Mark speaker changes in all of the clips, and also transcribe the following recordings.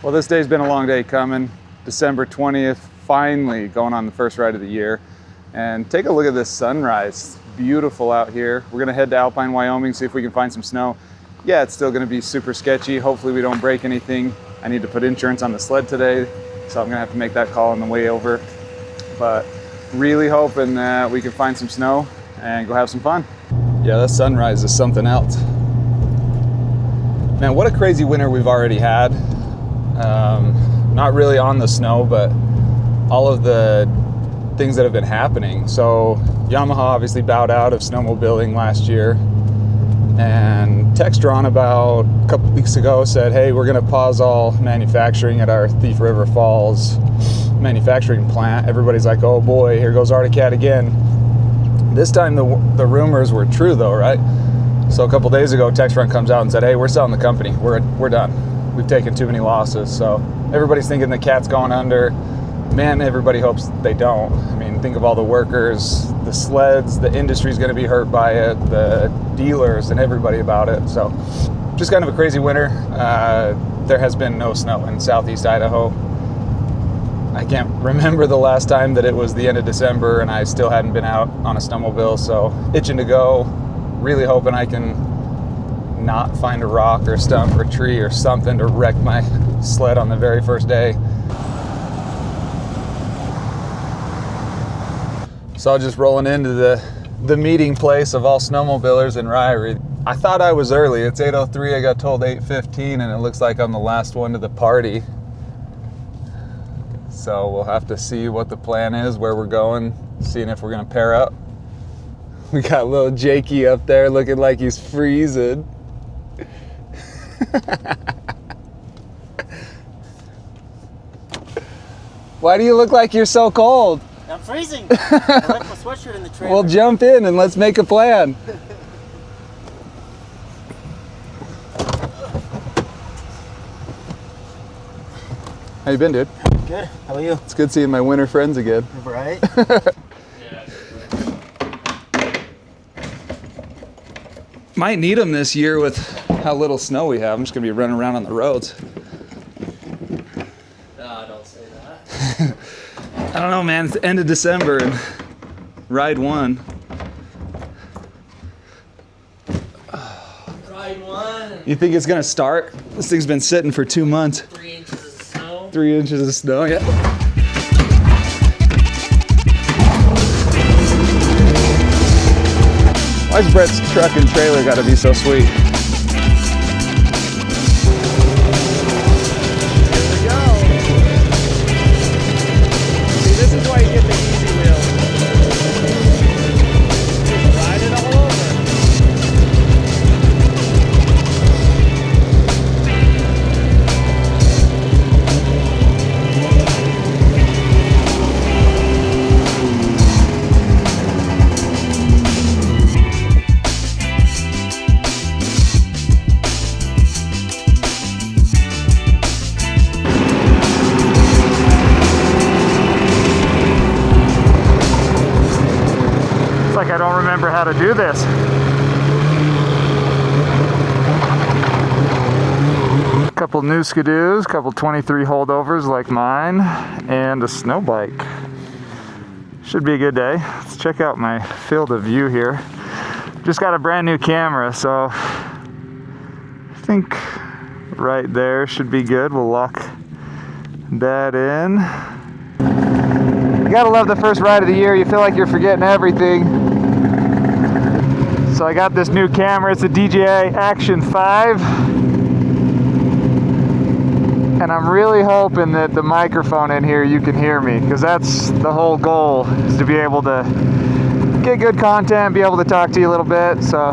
Speaker 1: Well, this day's been a long day coming. December 20th, finally going on the first ride of the year. And take a look at this sunrise. It's beautiful out here. We're gonna head to Alpine, Wyoming, see if we can find some snow. Yeah, it's still gonna be super sketchy. Hopefully we don't break anything. I need to put insurance on the sled today, so I'm gonna have to make that call on the way over. But really hoping that we can find some snow and go have some fun. Yeah, that sunrise is something else. Man, what a crazy winter we've already had. Not really on the snow, but all of the things that have been happening. So Yamaha obviously bowed out of snowmobiling last year, and Textron about a couple weeks ago said, hey, we're gonna pause all manufacturing at our Thief River Falls manufacturing plant. Everybody's like, oh boy, here goes Arctic Cat again. This time the rumors were true though, right? So a couple days ago, Textron comes out and said, hey, we're selling the company. We're done. We've taken too many losses. So everybody's thinking the Cat's going under. Man, everybody hopes they don't. I mean, think of all the workers, the sleds, the industry's gonna be hurt by it, the dealers and everybody about it. So just kind of a crazy winter. There has been no snow in Southeast Idaho. I can't remember the last time that it was the end of December and I still hadn't been out on a snowmobile. So itching to go, really hoping I can not find a rock or stump or tree or something to wreck my sled on the very first day. So just rolling into the meeting place of all snowmobilers in Ryrie. I thought I was early. It's 8:03. I got told 8:15, and it looks like I'm the last one to the party. So we'll have to see what the plan is, where we're going, seeing if we're gonna pair up. We got little Jakey up there looking like he's freezing. Why do you look like you're so cold?
Speaker 2: I'm freezing. I left my sweatshirt in the trailer.
Speaker 1: Well, jump in and let's make a plan. How you been, dude?
Speaker 2: Good. How are you?
Speaker 1: It's good seeing my winter friends again.
Speaker 2: Right?
Speaker 1: Might need them this year with how little snow we have. I'm just gonna be running around on the roads.
Speaker 2: No, don't say that.
Speaker 1: I don't know, man. It's the end of December and ride one.
Speaker 2: Ride one.
Speaker 1: You think it's gonna start? This thing's been sitting for 2 months.
Speaker 2: 3 inches of snow.
Speaker 1: 3 inches of snow, yeah. Why's Brett's truck and trailer gotta be so sweet? Here we go. See, this is why you get the easy wheel. Just ride it all over. Like I don't remember how to do this. Couple new skidoos, couple 23 holdovers like mine, and a snow bike. Should be a good day. Let's check out my field of view here. Just got a brand new camera, so I think right there should be good. We'll lock that in. You gotta love the first ride of the year. You feel like you're forgetting everything. So I got this new camera. It's a DJI Action 5. And I'm really hoping that the microphone in here, you can hear me, because that's the whole goal, is to be able to get good content, be able to talk to you a little bit. So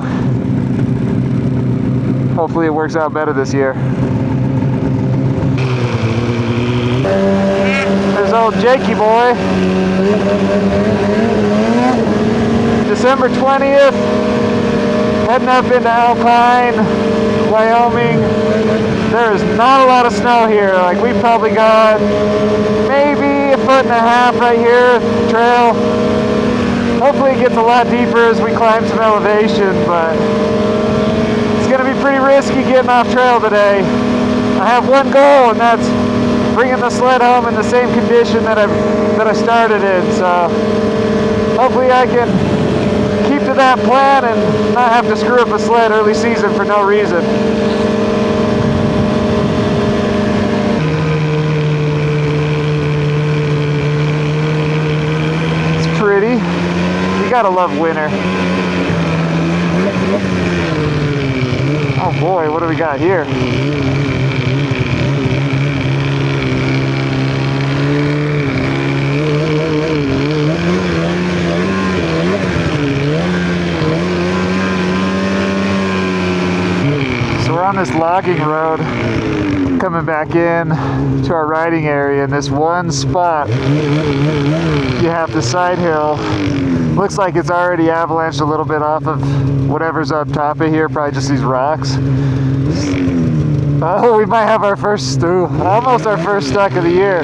Speaker 1: hopefully it works out better this year. There's old Jakey boy. December 20th, heading up into Alpine, Wyoming. There is not a lot of snow here. Like, we've probably got maybe 1.5 feet right here, trail. Hopefully it gets a lot deeper as we climb some elevation, but it's gonna be pretty risky getting off trail today.
Speaker 3: I have one goal, and that's bringing the sled home in the same condition that I started in. So hopefully I can keep to that plan and not have to screw up a sled early season for no reason. It's pretty. You gotta love winter. Oh boy, what do we got here? So we're on this logging road coming back in to our riding area. In this one spot, you have the side hill. Looks like it's already avalanched a little bit off of whatever's up top of here, probably just these rocks. Oh, we might have our first almost our first stuck of the year.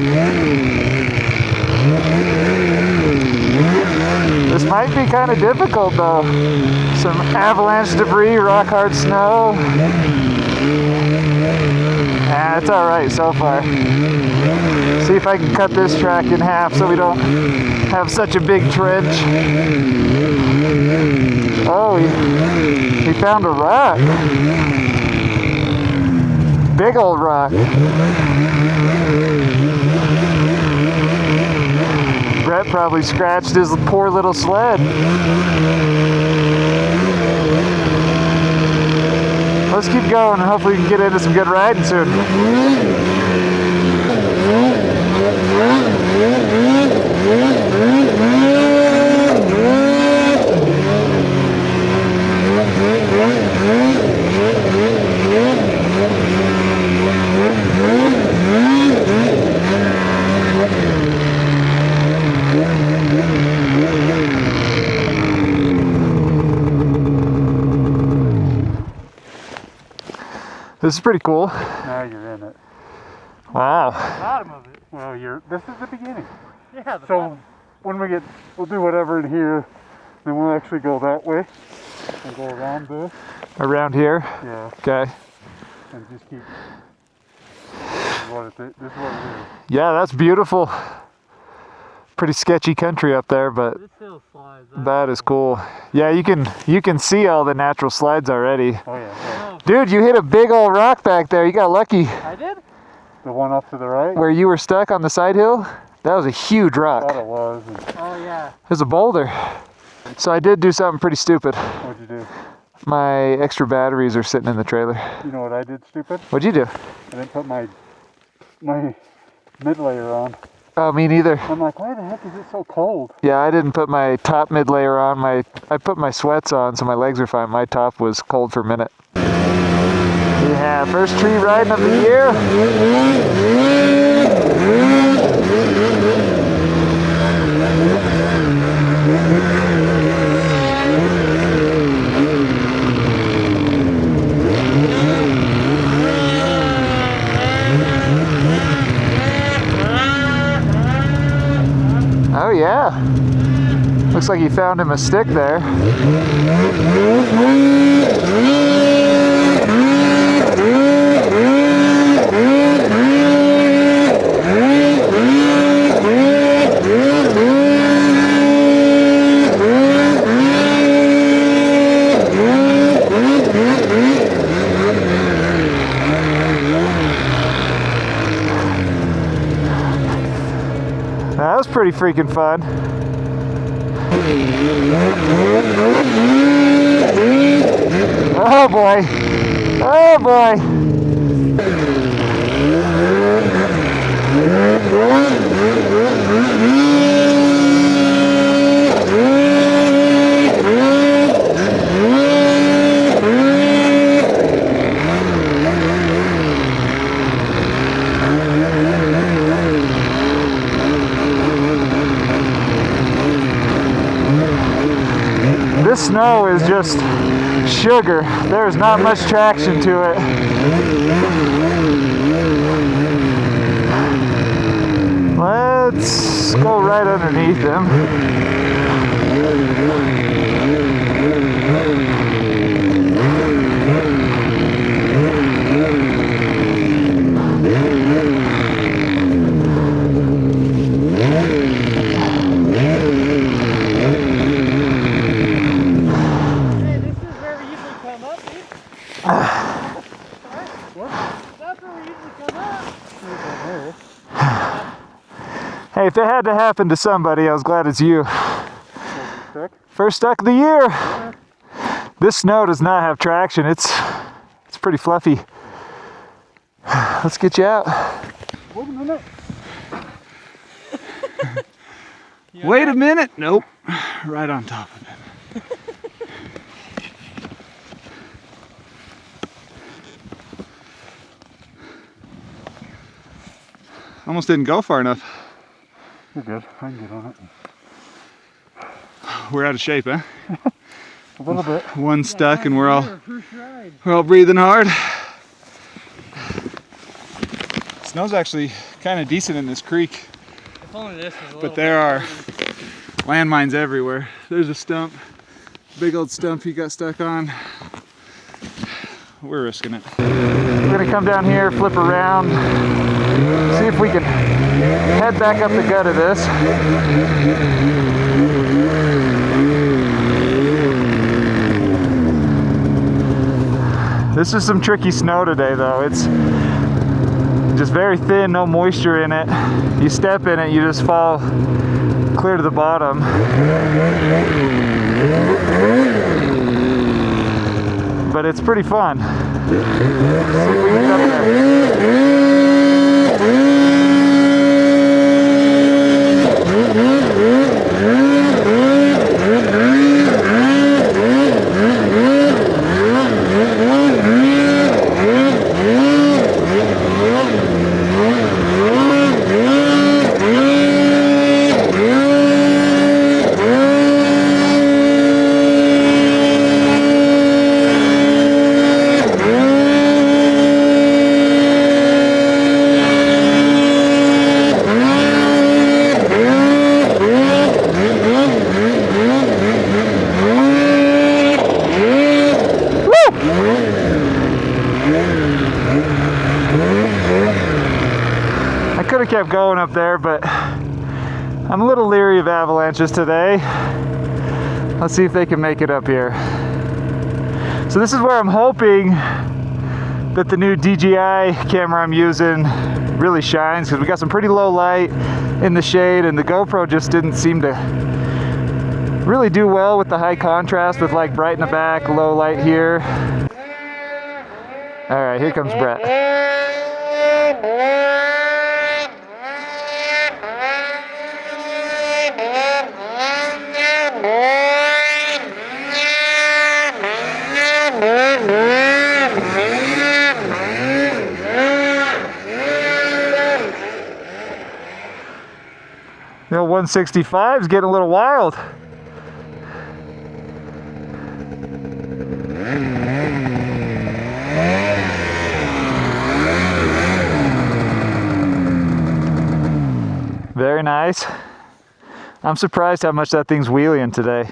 Speaker 3: This might be kind of difficult though. Some avalanche debris, rock hard snow. Ah, it's alright so far. See if I can cut this track in half so we don't have such a big trench. Oh, he found a rock. Big old rock. Brett probably scratched his poor little sled. Let's keep going and hopefully we can get into some good riding soon. This is pretty cool.
Speaker 4: Now you're in it.
Speaker 3: Wow.
Speaker 2: Bottom of it.
Speaker 4: Well, this is the beginning.
Speaker 2: Yeah.
Speaker 4: So when we'll do whatever in here, then we'll actually go that way and go around this.
Speaker 3: Around here?
Speaker 4: Yeah.
Speaker 3: Okay.
Speaker 4: And just keep. This is what it is.
Speaker 3: Yeah, that's beautiful. Pretty sketchy country up there, but
Speaker 2: This hill slides.
Speaker 3: that is cool. Yeah, you can see all the natural slides already.
Speaker 4: Oh yeah.
Speaker 3: Dude, you hit a big old rock back there. You got lucky.
Speaker 2: I did?
Speaker 4: The one up to the right.
Speaker 3: Where you were stuck on the side hill? That was a huge rock.
Speaker 4: I thought it was. And
Speaker 2: Oh yeah.
Speaker 3: There's a boulder. So I did do something pretty stupid.
Speaker 4: what'd you do?
Speaker 3: My extra batteries are sitting in the trailer.
Speaker 4: You know what I did stupid?
Speaker 3: What'd you do?
Speaker 4: I didn't put my mid layer on.
Speaker 3: Oh, me neither.
Speaker 4: I'm like, why the heck is it so cold?
Speaker 3: Yeah, I didn't put my top mid layer on. I put my sweats on, so my legs are fine. My top was cold for a minute. Yeah, first tree riding of the year. Oh yeah. Looks like he found him a stick there. That was pretty freaking fun. Oh boy. Oh boy. This snow is just sugar. There's not much traction to it. Let's go right underneath him. Hey, if it had to happen to somebody, I was glad it's you. First stuck of the year. This snow does not have traction. It's pretty fluffy. Let's get you out.
Speaker 4: Wait a minute.
Speaker 1: Wait a minute. Nope. Right on top of it. Almost didn't go far enough.
Speaker 4: You're good. I can get on it.
Speaker 1: We're out of shape, huh?
Speaker 4: A little bit.
Speaker 1: One stuck and we're all breathing hard. Snow's actually kind of decent in this creek,
Speaker 2: If only this was a little
Speaker 1: but there are
Speaker 2: bit
Speaker 1: landmines everywhere. There's a stump, big old stump he got stuck on. We're risking it.
Speaker 3: We're gonna come down here, flip around, see if we can head back up the gut of this. This is some tricky snow today though. It's just very thin, no moisture in it. You step in it, you just fall clear to the bottom. But it's pretty fun. Let's see if we can get up there. Kept going up there, but I'm a little leery of avalanches today. Let's see if they can make it up here. So this is where I'm hoping that the new DJI camera I'm using really shines, because we got some pretty low light in the shade and the GoPro just didn't seem to really do well with the high contrast with like bright in the back, low light here. All right, here comes Brett. The old 165 is getting a little wild. Very nice. I'm surprised how much that thing's wheeling today.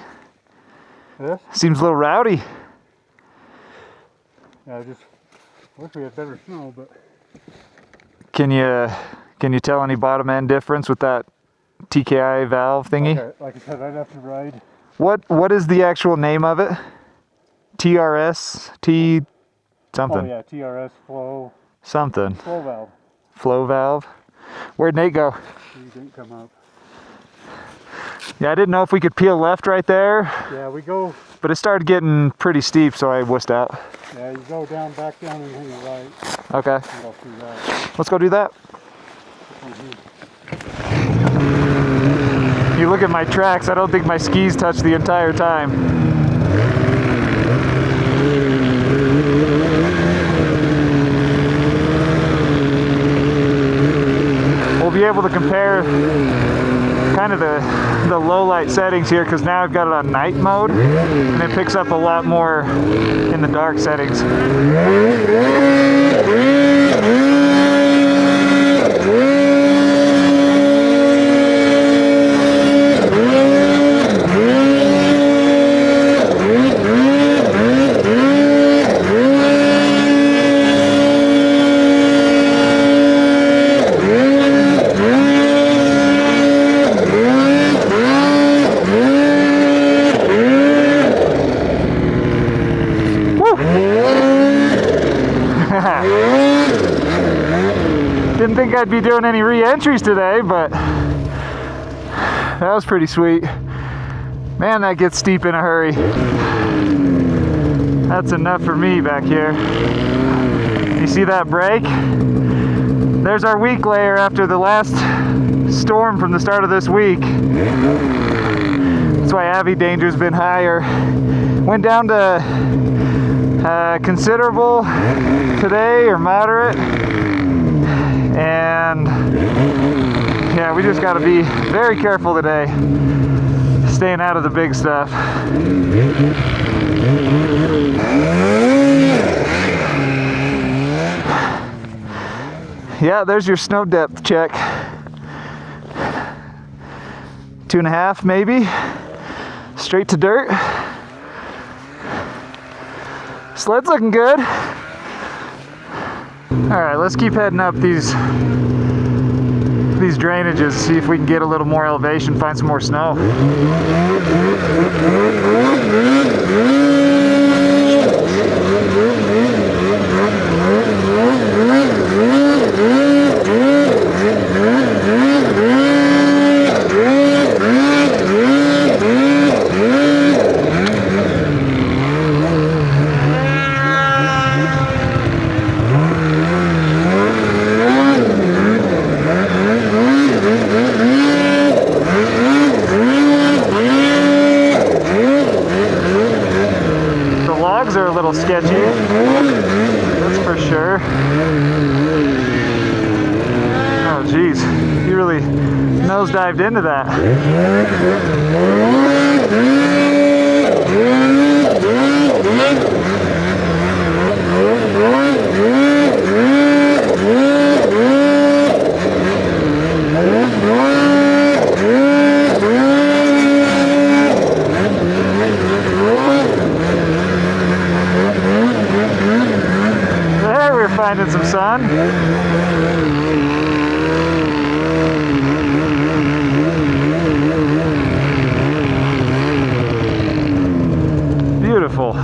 Speaker 4: Yeah?
Speaker 3: Seems a little rowdy.
Speaker 4: Yeah, I just wish we had better snow, but...
Speaker 3: Can you tell any bottom end difference with that TKI valve thingy?
Speaker 4: Okay, like I said, I'd have to ride.
Speaker 3: What is the actual name of it? TRS? T something?
Speaker 4: Oh yeah, TRS flow.
Speaker 3: Something.
Speaker 4: Flow valve.
Speaker 3: Flow valve. Where'd Nate go?
Speaker 4: He didn't come up.
Speaker 3: Yeah, I didn't know if we could peel left right there.
Speaker 4: Yeah, we go...
Speaker 3: But it started getting pretty steep, so I wussed out.
Speaker 4: Yeah, you go down, back down, and hang right.
Speaker 3: Okay.
Speaker 4: And go through that.
Speaker 3: Let's go do that. You look at my tracks, I don't think my skis touched the entire time. We'll be able to compare kind of the low light settings here, because now I've got it on night mode and it picks up a lot more in the dark settings. Didn't think I'd be doing any re-entries today, but that was pretty sweet. Man, that gets steep in a hurry. That's enough for me back here. You see that break? There's our weak layer after the last storm from the start of this week. That's why Avy danger's been higher. Went down to considerable today, or moderate. And yeah, we just got to be very careful today, staying out of the big stuff. Yeah, there's your snow depth check. 2.5 maybe, straight to dirt. Sled's looking good. All right, let's keep heading up these drainages, see if we can get a little more elevation, find some more snow. Sketchy, that's for sure. Oh geez, he really nosedived into that. Finding some sun. Beautiful.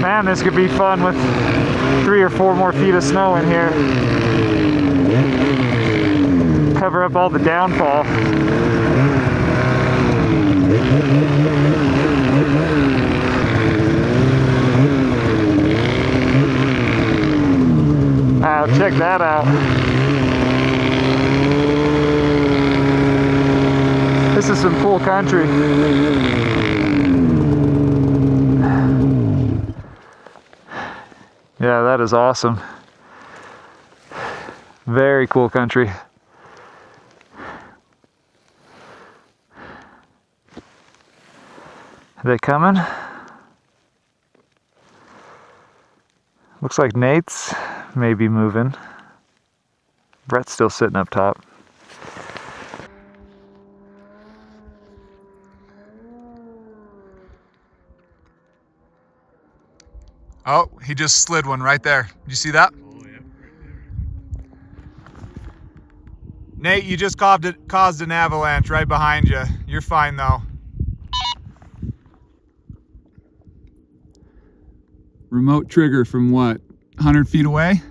Speaker 3: Man, this could be fun with 3 or 4 more feet of snow in here. Cover up all the downfall. Wow, check that out. This is some cool country. Yeah, that is awesome. Very cool country. Are they coming? Looks like Nate's maybe moving. Brett's still sitting up top.
Speaker 1: Oh, he just slid one right there. Did you see that?
Speaker 4: Oh, yeah.
Speaker 1: Nate, you just caused an avalanche right behind you. You're fine though. Remote trigger from what, 100 feet away?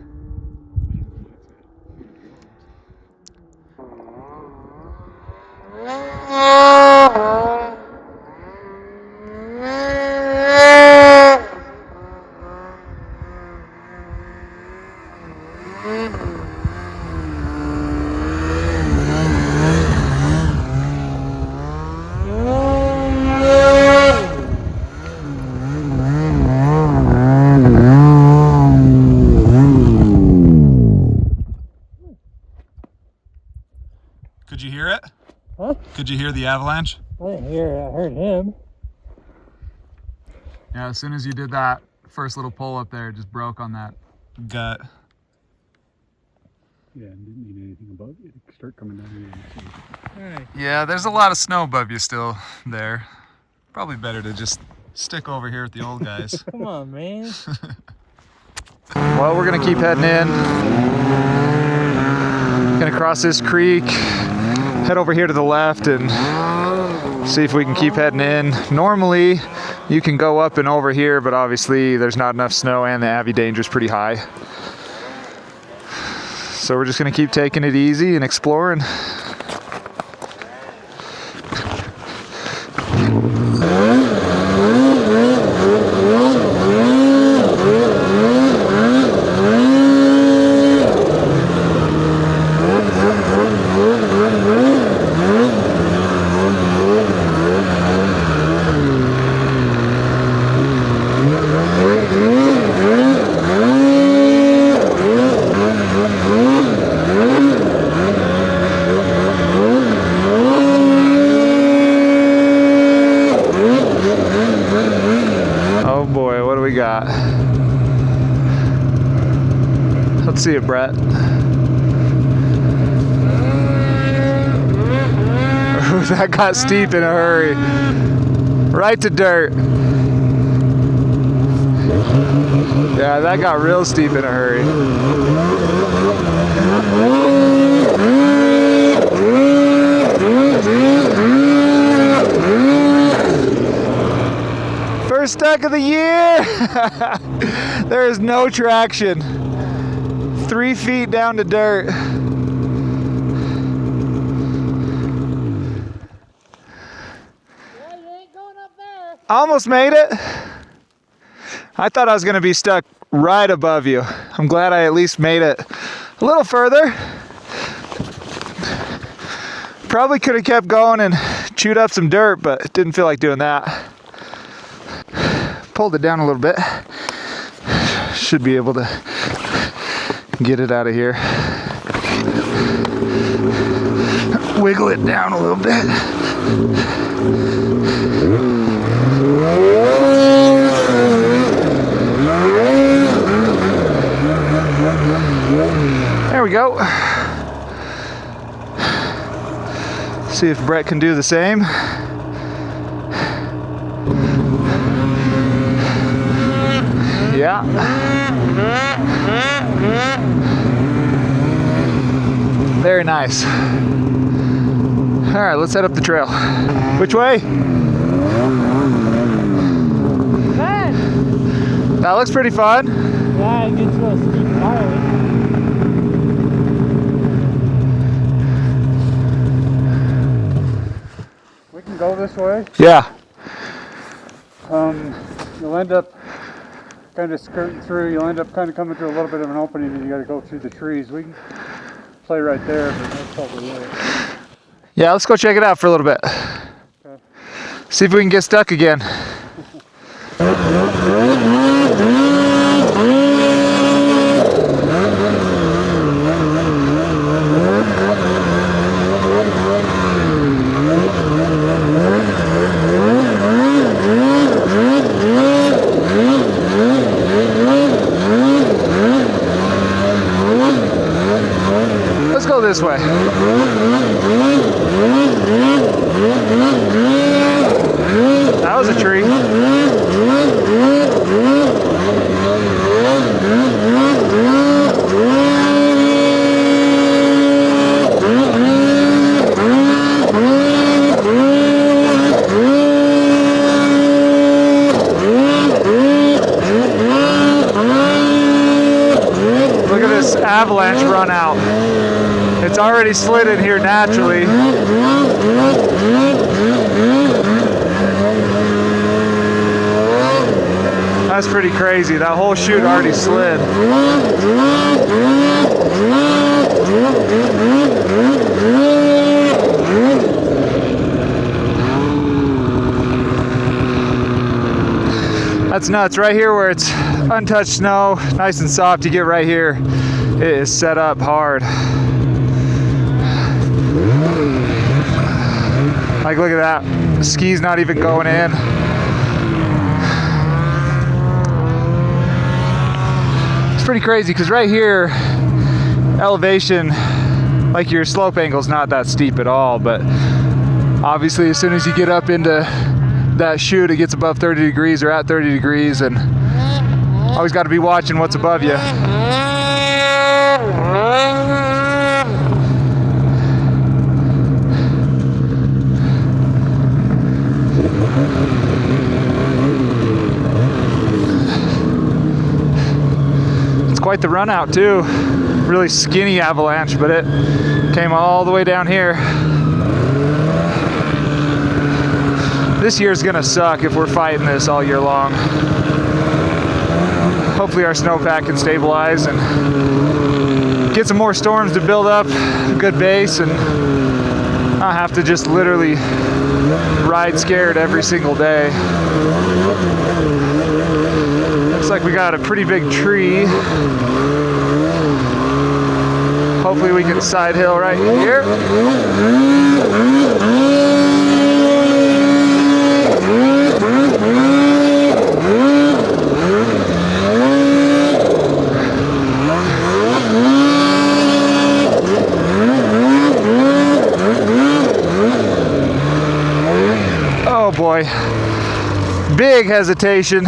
Speaker 1: Could you hear it?
Speaker 2: Huh?
Speaker 1: Could you hear the avalanche?
Speaker 2: I didn't hear it. I heard him.
Speaker 1: Yeah, as soon as you did that first little pull up there, it just broke on that gut.
Speaker 4: Yeah, and didn't need anything above it. Start coming down here.
Speaker 2: All right.
Speaker 1: Yeah, there's a lot of snow above you still there. Probably better to just stick over here with the old guys.
Speaker 2: Come on, man.
Speaker 3: Well, we're gonna keep heading in. Gonna cross this creek, head over here to the left and see if we can keep heading in. Normally, you can go up and over here, but obviously there's not enough snow and the Avy danger is pretty high. So we're just gonna keep taking it easy and exploring. Let's see it, Brett. That got steep in a hurry. Right to dirt. Yeah, that got real steep in a hurry. First stuck of the year! There is no traction. 3 feet down to dirt.
Speaker 2: Yeah, you ain't going up there.
Speaker 3: Almost made it. I thought I was gonna be stuck right above you. I'm glad I at least made it a little further. Probably could have kept going and chewed up some dirt, but didn't feel like doing that. Pulled it down a little bit. Should be able to get it out of here. Wiggle it down a little bit. There we go. See if Brett can do the same. Yeah. Very nice. All right, let's head up the trail. Which way?
Speaker 2: Man.
Speaker 3: That looks pretty fun.
Speaker 2: Yeah, it gets real steep and gnarly.
Speaker 4: We can go this way.
Speaker 3: Yeah.
Speaker 4: You'll end up kind of skirting through. You'll end up kind of coming to a little bit of an opening, and you got to go through the trees. We can play right there, but that's probably it.
Speaker 3: Yeah, let's go check it out for a little bit.
Speaker 4: Okay.
Speaker 3: See if we can get stuck again. Let's go this way. That was a tree. Look at this avalanche run out. It's already slid in here naturally. That's pretty crazy. That whole chute already slid. That's nuts. Right here where it's untouched snow, nice and soft, you get right here, it is set up hard. Like, look at that. The ski's not even going in. It's pretty crazy because right here, elevation, like your slope angle is not that steep at all, but obviously as soon as you get up into that chute, it gets above 30 degrees or at 30 degrees, and always got to be watching what's above you. quite the run out too. Really skinny avalanche, but it came all the way down here. This year's gonna suck if we're fighting this all year long. Hopefully our snowpack can stabilize and get some more storms to build up a good base, and not have to just literally ride scared every single day. Looks like we got a pretty big tree. Hopefully we can side hill right here. Oh boy, big hesitation.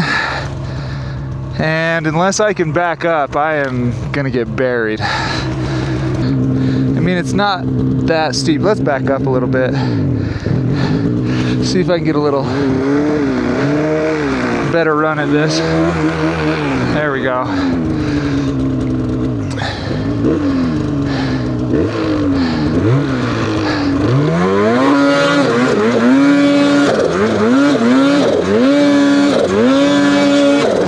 Speaker 3: And unless I can back up, I am gonna get buried. I mean, it's not that steep. Let's back up a little bit. See if I can get a little better run at this. There we go.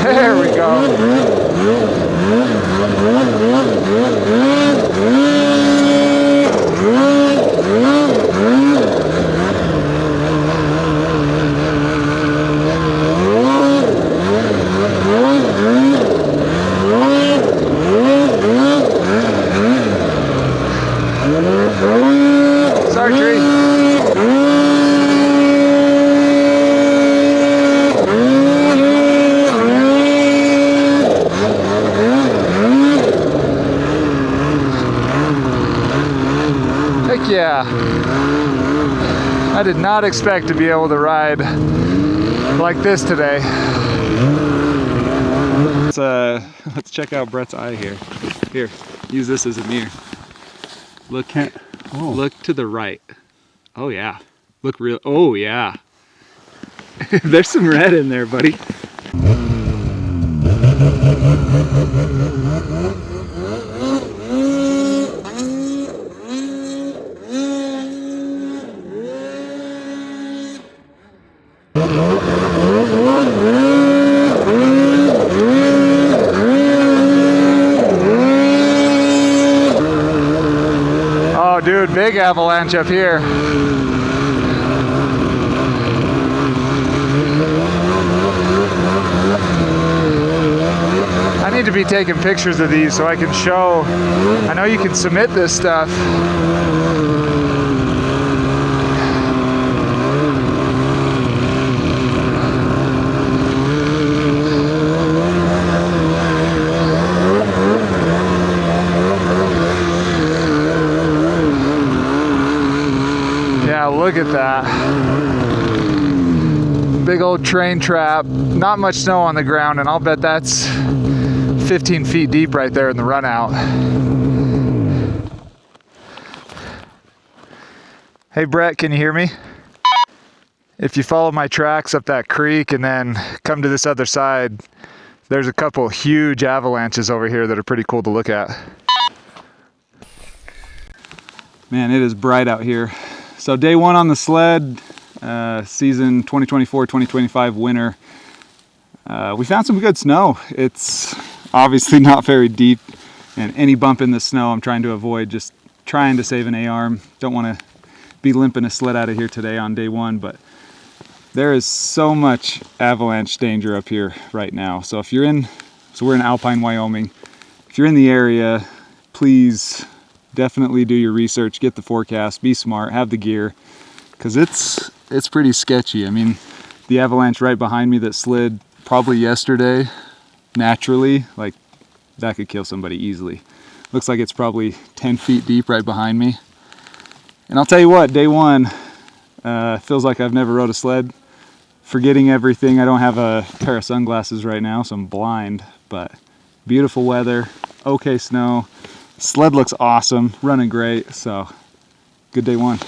Speaker 3: There we go. Sorry, tree. Heck yeah. I did not expect to be able to ride like this today.
Speaker 1: Let's check out Brett's eye here. Here, use this as a mirror. Look, look to the right. Oh yeah, look real. Oh yeah, there's some red in there, buddy.
Speaker 3: Oh dude, big avalanche up here. I need to be taking pictures of these so I can show. I know you can submit this stuff. Yeah, look at that. Big old train trap. Not much snow on the ground, and I'll bet that's 15 feet deep right there in the run out. Hey Brett, can you hear me? If you follow my tracks up that creek and then come to this other side, there's a couple huge avalanches over here that are pretty cool to look at.
Speaker 1: Man, it is bright out here. So day one on the sled, season 2024-2025 winter. We found some good snow. It's obviously not very deep, and any bump in the snow I'm trying to avoid, just trying to save an A-arm. Don't want to be limping a sled out of here today on day one, but there is so much avalanche danger up here right now. So if you're in, we're in Alpine, Wyoming. If you're in the area, please definitely do your research, get the forecast, be smart, have the gear, because it's pretty sketchy. I mean, the avalanche right behind me that slid probably yesterday, naturally, like that could kill somebody easily. Looks like it's probably 10 feet deep right behind me. And I'll tell you what, day one feels like I've never rode a sled. Forgetting everything. I don't have a pair of sunglasses right now, so I'm blind, but beautiful weather, okay snow. Sled looks awesome, running great, so good day one.